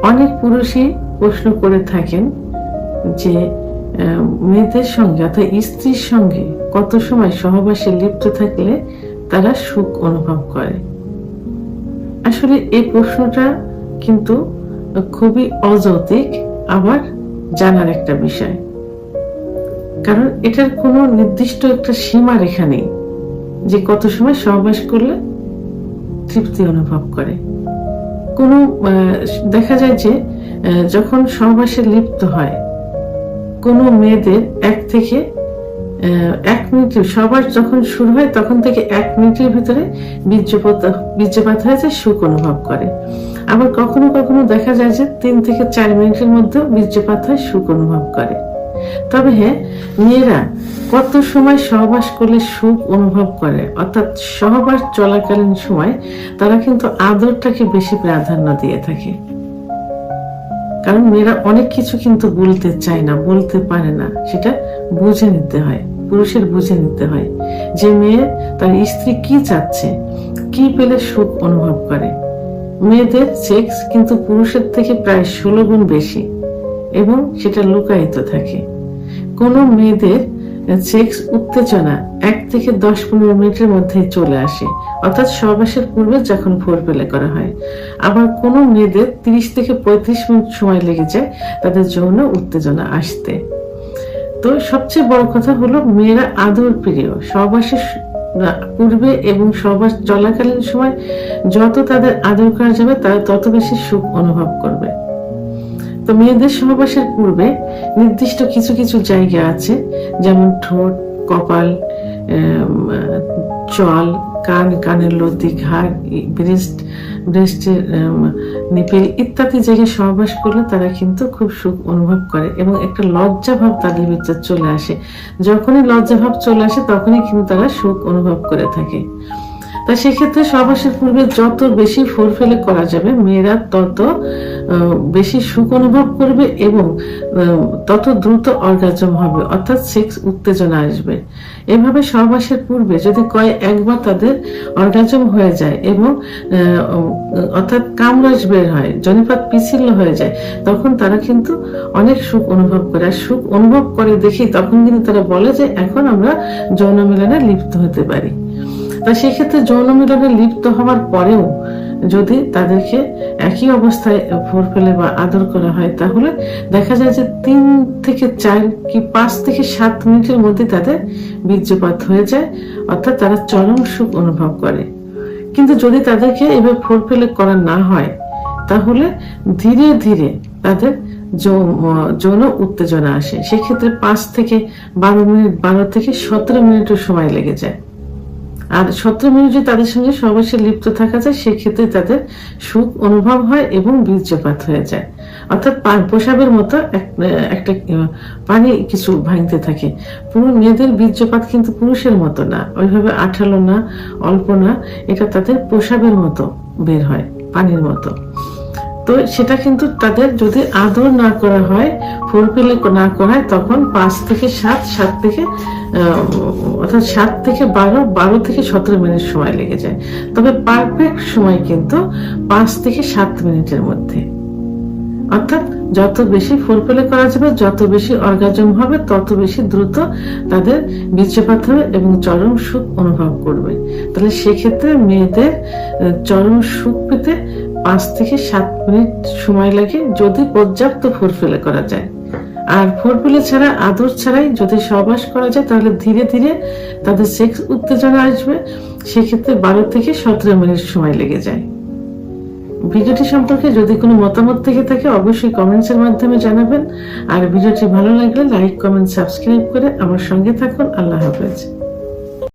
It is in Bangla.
অনেক পুরুষই প্রশ্ন করে থাকেন যে মেয়েদের সঙ্গে অর্থাৎ স্ত্রীর সঙ্গে কত সময় সহবাসে লিপ্ত থাকলে তারা সুখ অনুভব করে। আসলে এই প্রশ্নটা কিন্তু খুবই অযৌক্তিক, আবার জানার একটা বিষয়, কারণ এটার কোনো নির্দিষ্ট একটা সীমা রেখা নেই যে কত সময় সহবাস করলে তৃপ্তি অনুভব করে। কোনো দেখা যায় যে যখন সহবাসে লিপ্ত হয় কোনো মেয়েদের 1 থেকে 1 মিনিট সহবাস যখন শুরু হয় তখন থেকে 1 মিনিটের ভিতরে বীর্যপাত হয়ে যায়, সুখ অনুভব করে। আবার কখনো কখনো দেখা যায় যে 3 থেকে 4 মিনিটের মধ্যে বীর্যপাত হয়, সুখ অনুভব করে। তবে হ্যাঁ, মেয়েরা কত সময় সহবাস করলে সুখ অনুভব করে অর্থাৎ সহবাস চলাকালীন সময় তারা কিন্তু আদরটাকে বেশি প্রাধান্য দিয়ে থাকে। কারণ মেয়েরা অনেক কিছু কিন্তু বলতে চায় না, বলতে পারে না, সেটা বুঝে নিতে হয়, পুরুষের বুঝে নিতে হয় যে মেয়ে তার স্ত্রী কি চাচ্ছে, কি পেলে সুখ অনুভব করে। মেয়েদের সেক্স কিন্তু পুরুষের থেকে প্রায় 16 গুণ বেশি এবং সেটা লুকায়িত থাকে। কোন মেয়েদের সেক্স উত্তেজনা 1 থেকে 10-15 মিনিটের মধ্যে চলে আসে, অর্থাৎ সহবাসের পূর্বে যখন ফোরপ্লে করা হয়। আবার কোন মেয়েদের 30 থেকে 35 মিনিট সময় লেগে যায় তাদের যৌন উত্তেজনা আসতে। তো সবচেয়ে বড় কথা হলো মেয়েরা আদর প্রিয়। সহবাসের পূর্বে এবং সহবাস চলাকালীন সময় যত তাদের আদর করা যাবে তারা তত বেশি সুখ অনুভব করবে। তো মেয়েদের সহবাসের পূর্বে নির্দিষ্ট কিছু কিছু জায়গা আছে, যেমন ঠোঁট, কপাল, চল, কান, কানের লতি, ঘাড়, ব্রেস্টের নিপেল ইত্যাদি জায়গায় সহবাস করলে তারা কিন্তু খুব সুখ অনুভব করে এবং একটা লজ্জা ভাব তাদের ভিতরে চলে আসে। যখনই লজ্জা ভাব চলে আসে তখনই কিন্তু তারা সুখ অনুভব করে থাকে। তা সেক্ষেত্রে সহবাসের পূর্বে যত বেশি ফোরপ্লে করা যাবে মেয়েরা তত বেশি সুখ অনুভব করবে এবং তত দ্রুত অর্গাজম হবে, অর্থাৎ সেক্স উত্তেজনা আসবে। এভাবে সহবাসের পূর্বে যদি একবার তাদের অর্গাজম হয়ে যায় এবং অর্থাৎ কামরাজ বের হয়, জনিপাত পিচ্ছিল্য হয়ে যায়, তখন তারা কিন্তু অনেক সুখ অনুভব করে। আর সুখ অনুভব করে দেখি তখন কিন্তু তারা বলে যে এখন আমরা যৌন মিলনে লিপ্ত হতে পারি। তা সেক্ষেত্রে যৌন মিলনে লিপ্ত হওয়ার পরেও যদি তাদেরকে একই অবস্থায় ফোরপ্লে বা আদর করা হয় তাহলে দেখা যায় যে 3 থেকে 4 কি 5 থেকে 7 মিনিটের মধ্যে তাদের বীর্যপাত হয়ে যায়, অর্থাৎ তারা চরম সুখ অনুভব করে। কিন্তু যদি তাদেরকে এভাবে ফোরপ্লে করা না হয় তাহলে ধীরে ধীরে তাদের যৌন উত্তেজনা আসে। সেক্ষেত্রে 5 থেকে 12 মিনিট, 12 থেকে 17 মিনিটের সময় লেগে যায়। আর 17 মিনিট যদি তাদের সঙ্গে সহবাসে লিপ্ত থাকা যায় সেক্ষেত্রে তাদের সুখ অনুভব হয় এবং বীর্যপাত হয়ে যায়, অর্থাৎ প্রসাবের মতো একটা পানি কিছু ভাঙতে থাকে। পুরো মেয়েদের বীর্যপাত কিন্তু পুরুষের মতো না, ওইভাবে আঠালো না, অল্প না, এটা তাদের প্রসাবের মতো বের হয়, পানির মতো। তো সেটা কিন্তু তাদের যদি আদর না করা হয়, ফোরপ্লে না করা হয়, তখন 5 থেকে 7 থেকে অর্থাৎ 7 থেকে 12 থেকে 17 মিনিট সময় লেগে যায়। তবে পারফেক্ট সময় কিন্তু 5 থেকে 7 মিনিটের মধ্যে। অর্থাৎ যত বেশি ফোরপ্লে করা যাবে, যত বেশি অর্গাজম হবে, তত বেশি দ্রুত তাদের বীর্যপাত হবে এবং চরম সুখ অনুভব করবে। তাহলে সেক্ষেত্রে মেয়েদের চরম সুখ পেতে 5 থেকে 7 মিনিট সময় লাগে যদি পর্যাপ্ত ফোরপ্লে করা যায়। আর ফোরপ্লে ছাড়া, আদর ছাড়াই যদি সহবাস করা যায় তাহলে ধীরে ধীরে তাদের সেক্স উত্তেজনা আসবে, সেক্ষেত্রে 12 থেকে 17 মিনিট সময় লেগে যায়। ভিডিওটি সম্পর্কে যদি কোনো মতামত থেকে থাকে অবশ্যই কমেন্টসের মাধ্যমে জানাবেন। আর ভিডিওটি ভালো লাগলে লাইক, কমেন্ট, সাবস্ক্রাইব করে আমার সঙ্গে থাকুন। আল্লাহ হাফেজ।